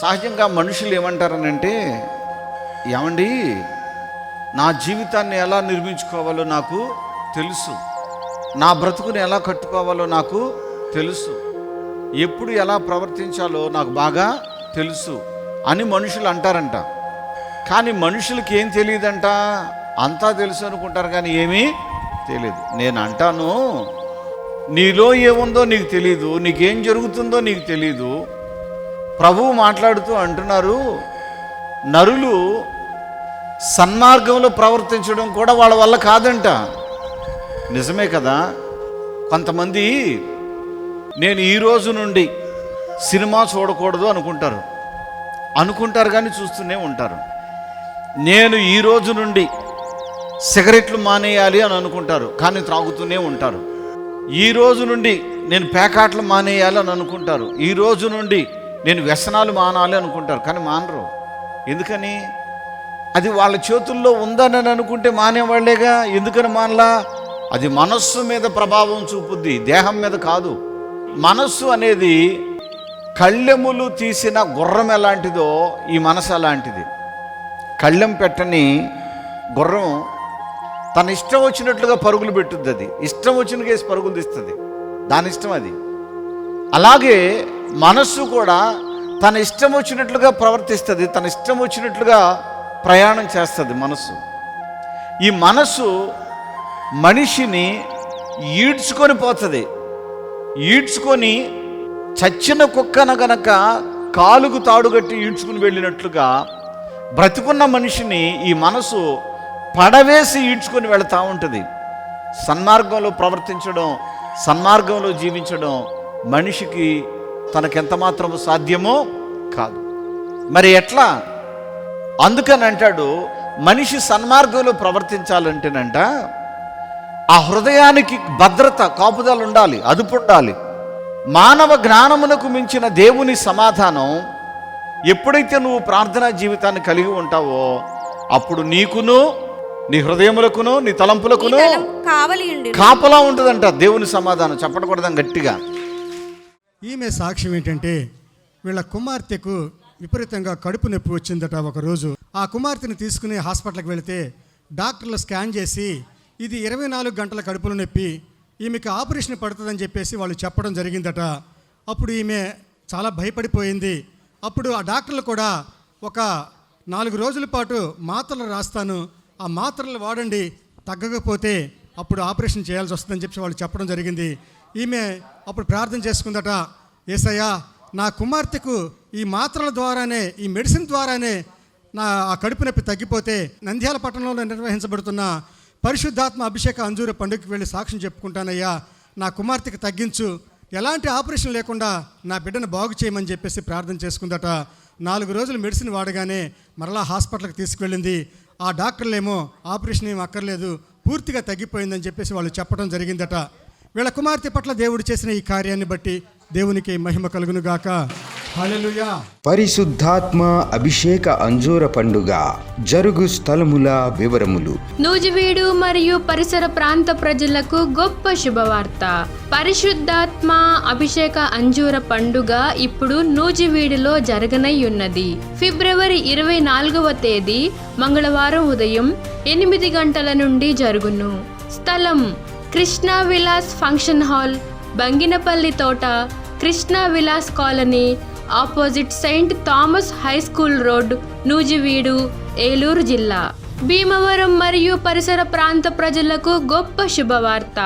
సహజంగా మనుషులు ఏమంటారనంటే, ఏమండి నా జీవితాన్ని ఎలా నిర్మించుకోవాలో నాకు తెలుసు, నా బ్రతుకుని ఎలా కట్టుకోవాలో నాకు తెలుసు, ఎప్పుడు ఎలా ప్రవర్తించాలో నాకు బాగా తెలుసు అని మనుషులు అంటారంట. కానీ మనుషులకి ఏం తెలియదంట, అంతా తెలుసు అనుకుంటారు కానీ ఏమీ తెలియదు. నేను అంటాను, నీలో ఏముందో నీకు తెలీదు, నీకేం జరుగుతుందో నీకు తెలీదు. ప్రభువు మాట్లాడుతూ అంటున్నారు, నరులు సన్మార్గంలో ప్రవర్తించడం కూడా వాళ్ళ వల్ల కాదంట. నిజమే కదా. కొంతమంది నేను ఈ రోజు నుండి సినిమా చూడకూడదు అనుకుంటారు కానీ చూస్తూనే ఉంటారు. నేను ఈ రోజు నుండి సిగరెట్లు మానేయాలి అని అనుకుంటారు కానీ త్రాగుతూనే ఉంటారు. ఈ రోజు నుండి నేను పేకాట్లు మానేయాలి అని అనుకుంటారు. ఈ రోజు నుండి నేను వ్యసనాలు మానాలి అనుకుంటారు కానీ మానరు. ఎందుకని? అది వాళ్ళ చేతుల్లో ఉందని అనుకుంటే మానేవాళ్లేగా. ఎందుకని మానలా? అది మనస్సు మీద ప్రభావం చూపుద్ది, దేహం మీద కాదు. మనస్సు అనేది కళ్ళెములు తీసిన గుర్రం ఎలాంటిదో ఈ మనసు అలాంటిది. కళ్ళెం పెట్టని గుర్రం తన ఇష్టం వచ్చినట్లుగా పరుగులు పెట్టుద్ది. అది ఇష్టం వచ్చిన కేసు పరుగులు తీస్తుంది, దాని ఇష్టం అది. అలాగే మనస్సు కూడా తన ఇష్టం వచ్చినట్లుగా ప్రవర్తిస్తుంది, తన ఇష్టం వచ్చినట్లుగా ప్రయాణం చేస్తుంది మనస్సు. ఈ మనస్సు మనిషిని ఈడ్చుకొని పోతుంది. ఈడ్చుకొని చచ్చిన కుక్కన గనక కాలుకు తాడుగట్టి ఈడ్చుకుని వెళ్ళినట్లుగా బ్రతికున్న మనిషిని ఈ మనసు పడవేసి ఈడ్చుకొని వెళుతూ ఉంటుంది. సన్మార్గంలో ప్రవర్తించడం, సన్మార్గంలో జీవించడం మనిషికి తనకెంత మాత్రము సాధ్యమో కాదు. మరి ఎట్లా? అందుకని అంటాడు, మనిషి సన్మార్గంలో ప్రవర్తించాలంటేనంట ఆ హృదయానికి భద్రత, కాపుదల ఉండాలి, అదుపు ఉండాలి. మానవ జ్ఞానమునకు మించిన దేవుని సమాధానం ఎప్పుడైతే నువ్వు ప్రార్థనా జీవితాన్ని కలిగి ఉంటావో అప్పుడు నీకును, నీ హృదయములకును, నీ తలంపులకును కాపలా ఉంటుందంట దేవుని సమాధానం. చెప్పకూడదాం గట్టిగా. ఈమె సాక్ష్యం ఏంటంటే, వీళ్ళ కుమార్తెకు విపరీతంగా కడుపు నొప్పి వచ్చిందట ఒకరోజు. ఆ కుమార్తెను తీసుకుని హాస్పిటల్కి వెళితే డాక్టర్లు స్కాన్ చేసి ఇది 24 గంటల కడుపులో నొప్పి, ఈమెకి ఆపరేషన్ పడుతుందని చెప్పేసి వాళ్ళు చెప్పడం జరిగిందట. అప్పుడు ఈమె చాలా భయపడిపోయింది. అప్పుడు ఆ డాక్టర్లు కూడా ఒక 4 రోజుల పాటు మాత్రలు రాస్తాను, ఆ మాత్రలు వాడండి, తగ్గకపోతే అప్పుడు ఆపరేషన్ చేయాల్సి వస్తుందని చెప్పి వాళ్ళు చెప్పడం జరిగింది. ఈమె అప్పుడు ప్రార్థన చేసుకుందట, యేసయ్యా నా కుమార్తెకు ఈ మాత్రల ద్వారానే, ఈ మెడిసిన్ ద్వారానే నా ఆ కడుపు నొప్పి తగ్గిపోతే నంద్యాల పట్టణంలో నిర్వహించబడుతున్న పరిశుద్ధాత్మ అభిషేక అంజూర పండుగకి వెళ్ళి సాక్ష్యం చెప్పుకుంటానయ్యా, నా కుమార్తెకి తగ్గించు, ఎలాంటి ఆపరేషన్ లేకుండా నా బిడ్డను బాగు చేయమని చెప్పేసి ప్రార్థన చేసుకుందట. 4 రోజులు మెడిసిన్ వాడగానే మరలా హాస్పిటల్కి తీసుకువెళ్ళింది. ఆ డాక్టర్లేమో ఆపరేషన్ ఏం అక్కర్లేదు, పూర్తిగా తగ్గిపోయిందని చెప్పేసి వాళ్ళు చెప్పడం జరిగిందట. వీళ్ళ కుమార్తె పట్ల దేవుడు చేసిన ఈ కార్యాన్ని బట్టి దేవునికి మహిమ కలుగునుగాక. హల్లెలూయా. పరిశుద్ధాత్మ అభిషేక అంజూర పండుగ జరుగు స్థలముల వివరములు. నూజివీడు మరియు పరిసర ప్రాంత ప్రజలకు గొప్ప శుభవార్త. పరిశుద్ధాత్మ అభిషేక అంజూర పండుగ ఇప్పుడు నూజివీడులో జరగనయ్యున్నది. ఫిబ్రవరి 24వ తేదీ మంగళవారం ఉదయం 8 గంటల నుండి జరుగును. స్థలం కృష్ణా విలాస్ ఫంక్షన్ హాల్, బంగినపల్లి తోట, Krishna Vilas colony, opposite Saint Thomas high school road, Nuzvid, Eluru జిల్లా. భీమవరం మరియు పరిసర ప్రాంత ప్రజలకు గొప్ప శుభవార్త.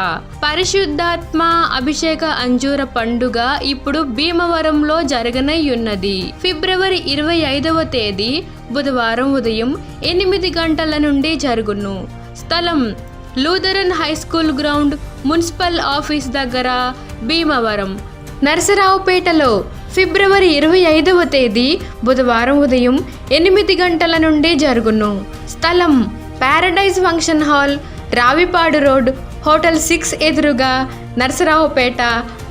పరిశుద్ధాత్మ అభిషేక అంజూర పండుగ ఇప్పుడు భీమవరంలో జరగనయ్యున్నది. ఫిబ్రవరి 25వ తేదీ బుధవారం ఉదయం 8 గంటల నుండి జరుగును. స్థలం Lutheran high school ground, municipal office దగ్గర, భీమవరం. నరసరావుపేటలో ఫిబ్రవరి 25వ తేదీ బుధవారం ఉదయం 8 గంటల నుండి జరుగును. స్థలం Paradise function hall, Ravipadu road, hotel 6 ఎదురుగా, నరసరావుపేట,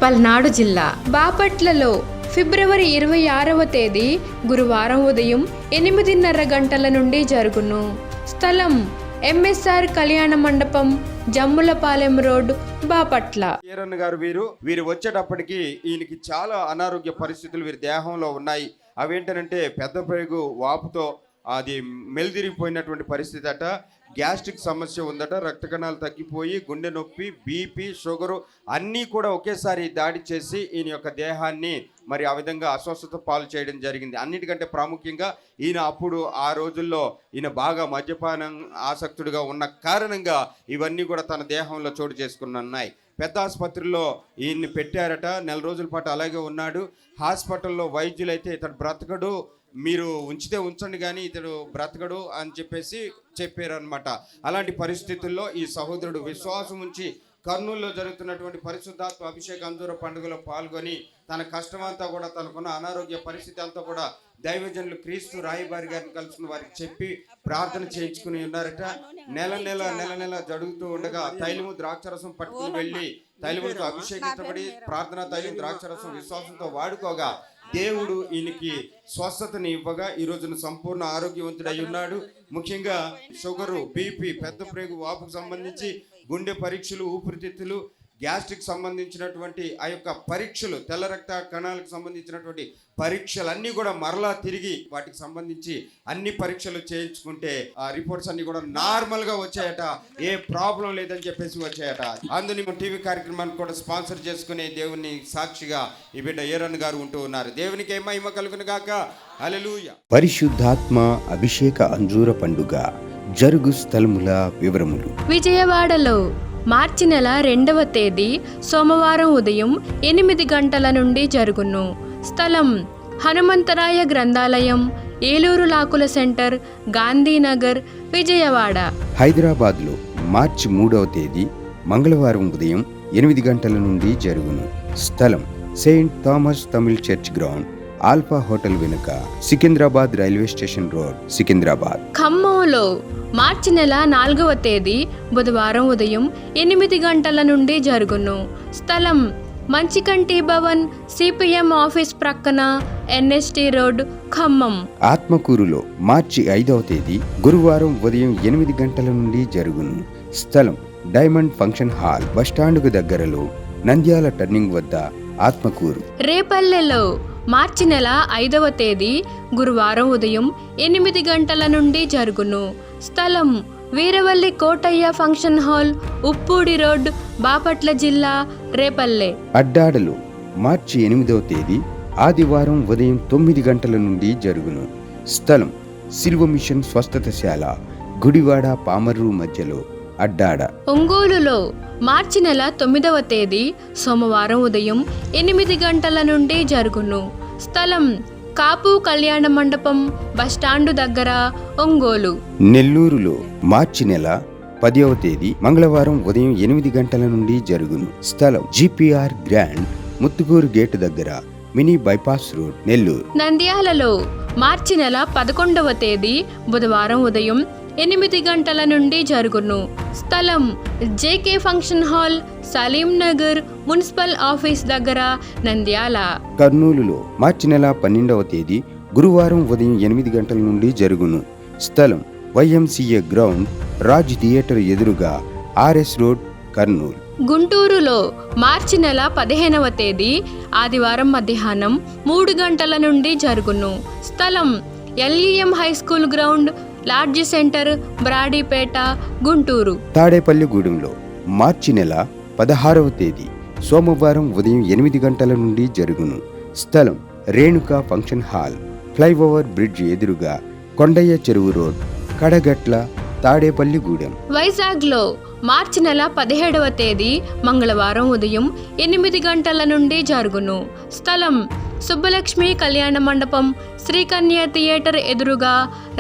పల్నాడు జిల్లా. బాపట్లలో ఫిబ్రవరి 26వ తేదీ గురువారం ఉదయం 8:30 గంటల నుండి జరుగును. స్థలం ఎంఎస్ఆర్ కళ్యాణ మండపం, జమ్ములపాలెం రోడ్, బాపట్ల. ఈరన్న గారు వీరు వచ్చేటప్పటికి ఈయనకి చాలా అనారోగ్య పరిస్థితులు వీరి దేహంలో ఉన్నాయి. అవేంటంటే పెద్ద ప్రేగు వాపుతో అది మెలిదిరిగిపోయినటువంటి పరిస్థితి అట, గ్యాస్ట్రిక్ సమస్య ఉందట, రక్త కణాలు తగ్గిపోయి గుండె నొప్పి, బీపీ, షుగరు అన్నీ కూడా ఒకేసారి దాడి చేసి ఈయన యొక్క దేహాన్ని మరి ఆ విధంగా అస్వస్థత పాలు చేయడం జరిగింది. అన్నిటికంటే ప్రాముఖ్యంగా ఈయన అప్పుడు ఆ రోజుల్లో ఈయన బాగా మద్యపానం ఆసక్తుడిగా ఉన్న కారణంగా ఇవన్నీ కూడా తన దేహంలో చోటు చేసుకున్నాయి. పెద్ద ఆసుపత్రిలో ఈయన్ని పెట్టారట, నెల రోజుల పాటు అలాగే ఉన్నాడు. హాస్పిటల్లో వైద్యులైతే ఇతడు బ్రతకడు, మీరు ఉంచితే ఉంచండి కానీ ఇతడు బ్రతకడు అని చెప్పారు అనమాట. అలాంటి పరిస్థితుల్లో ఈ సహోదరుడు విశ్వాసం ఉంచి కర్నూలులో జరుగుతున్నటువంటి పరిశుద్ధాత్మ అభిషేక అంజూర పండుగలో పాల్గొని తన కష్టమంతా కూడా, తనకున్న అనారోగ్య పరిస్థితి అంతా కూడా దైవజనులు క్రీస్తు రాయబారి గారిని కలుసుకుని వారికి చెప్పి ప్రార్థన చేయించుకుని ఉన్నారట. నెల నెల జరుగుతూ ఉండగా తైలము ద్రాక్షరసం పట్టుకుని వెళ్ళి తైలములతో అభిషేకించబడి ప్రార్థన తైలం ద్రాక్షరసం విశ్వాసంతో వాడుకోగా దేవుడు ఈయనకి స్వస్థతని ఇవ్వగా ఈ రోజున సంపూర్ణ ఆరోగ్యవంతుడై ఉన్నాడు. ముఖ్యంగా షుగరు, బీపీ, పెద్ద ప్రేగు వాపుకు సంబంధించి గుండె పరీక్షలు, ఊపిరితిత్తులు, గ్యాస్ట్రిక్ సంబంధించినటువంటి ఆ యొక్క పరీక్షలు, తెల్ల రక్త కణాలకు సంబంధించినటువంటి పరీక్షలు కూడా మరలా తిరిగి వాటికి సంబంధించి అన్ని పరీక్షలు చేయించుకుంటే ఆ రిపోర్ట్స్ అన్ని కూడా నార్మల్గా వచ్చాయట, ఏ ప్రాబ్లం లేదని చెప్పేసి వచ్చాయట. అందుని టీవీ కార్యక్రమాన్ని కూడా స్పాన్సర్ చేసుకునే దేవుని సాక్షిగా ఈ బిడ్డ ఏరన్ గారు ఉంటూ ఉన్నారు. దేవునికి మహిమ కలుగును గాక. హల్లెలూయా. పరిశుద్ధాత్మ అభిషేక అంజూర పండుగ జరుగు స్థలముల వివరములు. విజయవాడలో మార్చి నెల 2వ తేదీ సోమవారం ఉదయం 8 గంటల నుండి జరుగును. స్థలం హనుమంతరాయ గ్రంథాలయం, ఏలూరు లాకుల సెంటర్, గాంధీనగర్, విజయవాడ. హైదరాబాద్లో మార్చి 3వ తేదీ మంగళవారం ఉదయం 8 గంటల నుండి జరుగును. స్థలం Saint Thomas Tamil church ground, Alpha hotel వెనుక, Secunderabad railway station road, Secunderabad. ఖమ్మంలో మార్చి నెల 4వ తేదీ బుధవారం ఉదయం 8 గంటల నుండి జరుగును. స్థలం మంచికంటి భవన్, సిపిఎం ఆఫీస్ ప్రక్కన, ఎన్ఎస్టి రోడ్, ఖమ్మం. ఆత్మకూరులో మార్చి 5వ తేదీ గురువారం ఉదయం 8 గంటల నుండి జరుగును. స్థలం డైమండ్ ఫంక్షన్ హాల్, బస్టాండుకు దగ్గరలో, నంద్యాల టర్నింగ్ వద్ద, ఆత్మకూరు. రేపల్లెలో మార్చి నెల 5వ తేదీ గురువారం ఉదయం 8 గంటల నుండి జరుగును. స్థలం Veeravalli Kotaiah function hall, Uppudi road, Bapatla జిల్లా, రేపల్లె. అడ్డాడలో మార్చి 8వ తేదీ ఆదివారం ఉదయం 9 గంటల నుండి జరుగును. స్థలం సిల్వ మిషన్ స్వస్థతశాల, గుడివాడ పామర్రు మధ్యలో, అడ్డాడ. ఒంగోలులో మార్చి నెల 9వ తేదీ సోమవారం ఉదయం 8 గంటల నుండి జరుగును. స్థలం కాపు కళ్యాణ మండపం, బస్టాండు దగ్గర, ఒంగోలు. నెల్లూరులో మార్చి నెల 10వ తేదీ మంగళవారం ఉదయం 8 గంటల నుండి జరుగును. స్థలం జిపిఆర్ గ్రాండ్, ముత్తుకూరు గేటు దగ్గర, మినీ బైపాస్ రోడ్, నెల్లూరు. నంద్యాలలో మార్చి నెల 11వ తేదీ బుధవారం ఉదయం 8 గంటల నుండి జరుగును. స్థలం JK function hall, Saleem Nagar, municipal office దగ్గర, నంద్యాల. కర్నూలులో మార్చి నెల 12వ తేదీ గురువారం ఉదయం 8 గంటల నుండి జరుగును. స్థలం వైఎంసీఏ గ్రౌండ్, రాజ్ థియేటర్ ఎదురుగా, ఆర్ఎస్ రోడ్, కర్నూలు. గుంటూరులో మార్చి నెల 15వ తేదీ ఆదివారం మధ్యాహ్నం 3 గంటల నుండి జరుగును. స్థలం LEM high school ground, lodge centre, Brodipet, Guntur. తాడేపల్లిగూడెంలో మార్చి నెల 16వ తేదీ సోమవారం ఉదయం 8 గంటల నుండి జరుగును. స్థలం Renuka function hall, flyover bridge ఎదురుగా, కొండయ్య చెరువు రోడ్, కడగట్ల, తాడేపల్లిగూడెం. వైజాగ్లో మార్చి నెల 17వ తేదీ మంగళవారం ఉదయం 8 గంటల నుండి జరుగును. స్థలం సుబ్బలక్ష్మి కళ్యాణ మండపం, శ్రీకన్య థియేటర్ ఎదురుగా,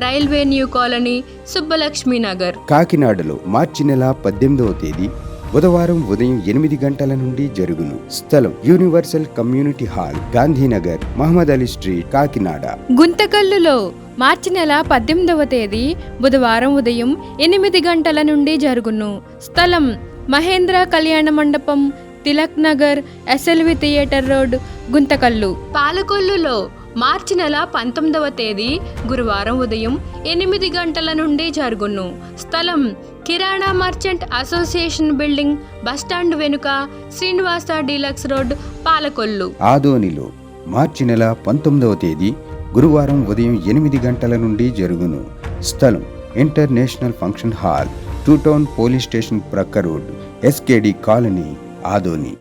railway new colony, Subbalakshmi Nagar. కాకినాడలో మార్చి నెల 18వ తేదీ బుధవారం ఉదయం 8 గంటల నుండి జరుగును. స్థలం universal community hall, Gandhinagar, Mohammed Ali street, Kakinada. గుంతకల్లులో మార్చి నెల 18వ తేదీ బుధవారం ఉదయం 8 గంటల నుండి జరుగును. స్థలం Mahendra Kalyana Mandapam, Tilak Nagar, SLV theatre road, Guntakal. పాలకొల్లులో మార్చి నెల 19వ తేదీ గురువారం ఉదయం 8 గంటల నుండి జరుగును. స్థలం కిరాణా మర్చెంట్ అసోసియేషన్ బిల్డింగ్, బస్టాండ్ వెనుక, శ్రీనివాస డీలక్స్ రోడ్, పాలకొల్లు. ఆదోనిలో మార్చి నెల 19వ తేదీ గురువారం ఉదయం 8 గంటల నుండి జరుగును. స్థలం international function hall, 2 town police station ప్రక్క రోడ్, SKD కాలనీ, ఆదోని.